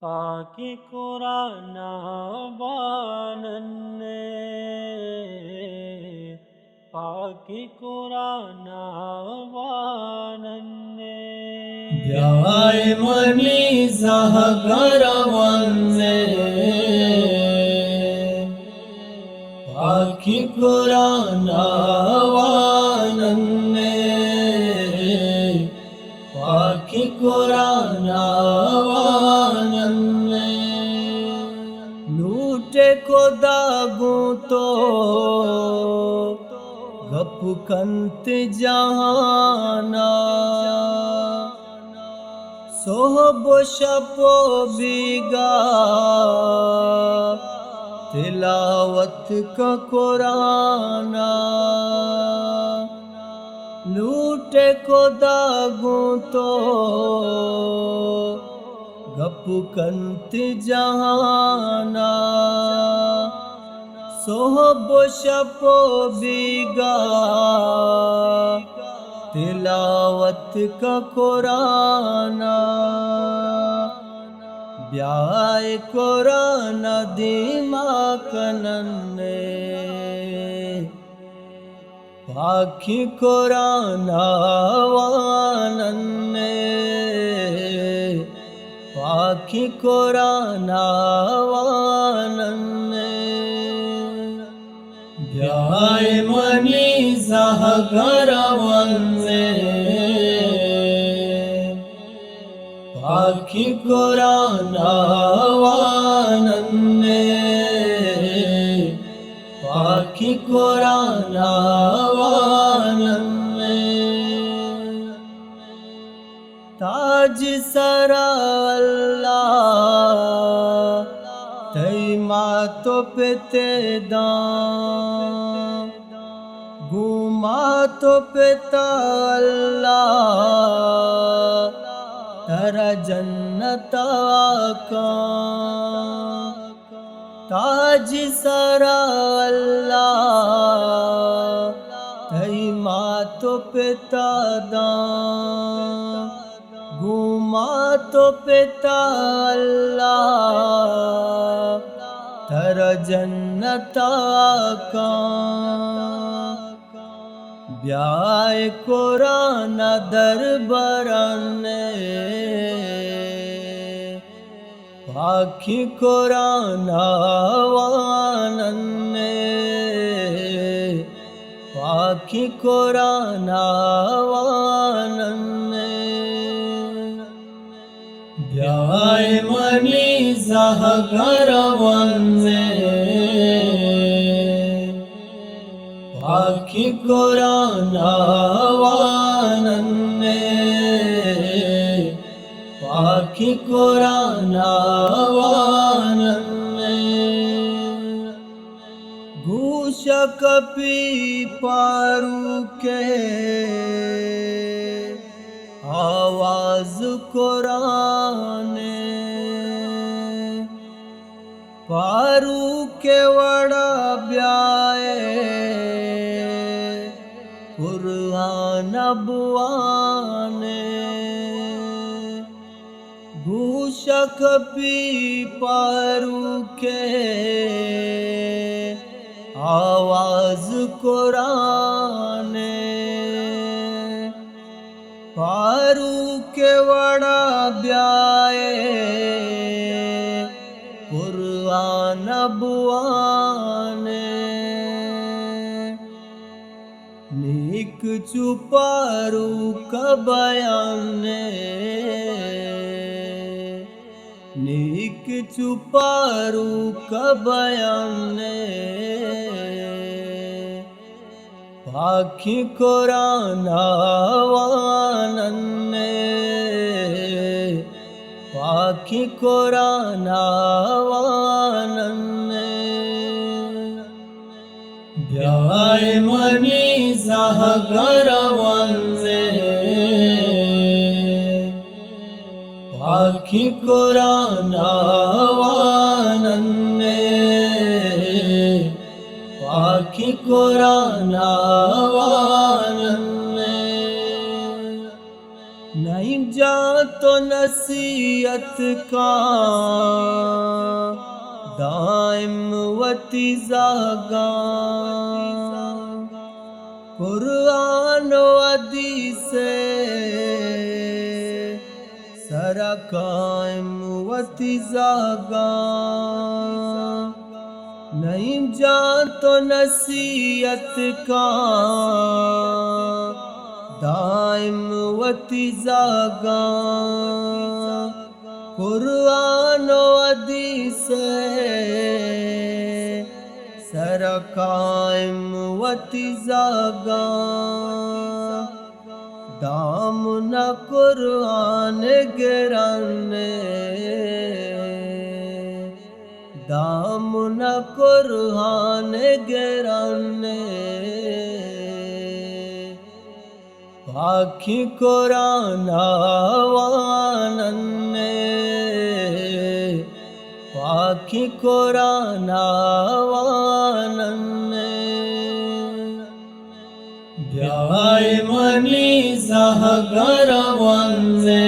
पाकि कुरान बानन्ने पाकि Quran बानन्ने Jai mani zahagaravanne Paki Kurana vananne Paki Kurana vananne Loote ko dagu to गपकंत जहाना सोहब शपो बीगा तिलावत का कुराना लूटे को दागू तो गपकंत जहाना सोहब शपो बीगा तिलावत का कुराना ब्याय कुराना दीमा कनन्ने पाखी कुराना वानन्ने पाखी Khurana वानन्ने Jai mani zahagaravanne Paki Kurana vananne Paki Kurana vananne Taj sara Allah तैमा तो पेते दां गुमा तो पेता अल्लाह तरा जन्नता का ताज सरा अल्लाह तैमा तो पेता दां गुमा तो पेता अल्लाह तर जन्नता का ब्याय कुरान दरबारने पाखी कुरान वानन्ने पाखी Quran वानन्ने Jai mani zahagaravanne Paki Kurana vananne Paki Kurana vananne Gusha kapi paru ke आवाज कुराने पारू के वड़ा ब्याए कुरान बुआने भूषक पी पारू के आवाज कुराने पारू के वड़ा ब्याए कुरान बुआने नीक चुपारू का बयाने नीक चुपारू का बयाने पाखी कुरान वानन्ने पाखी Quran वानन्ने Jai mani zahagaravanne Paki Kurana vananne Paki Kurana vananne नहीं जा तो न नसीहत का दाइम वती जागा कुरान हदीस सरा कायम वती जागा नहीं जान तो नसीहत का दाइम वती जागा कुरान हदीस सर कायम वती जागा दाम न कुरान गिराने दाम न कुरान गिराने पाखी कुरान वानने पाखी कुरान वानने ब्याय मनी सहगर वन्ने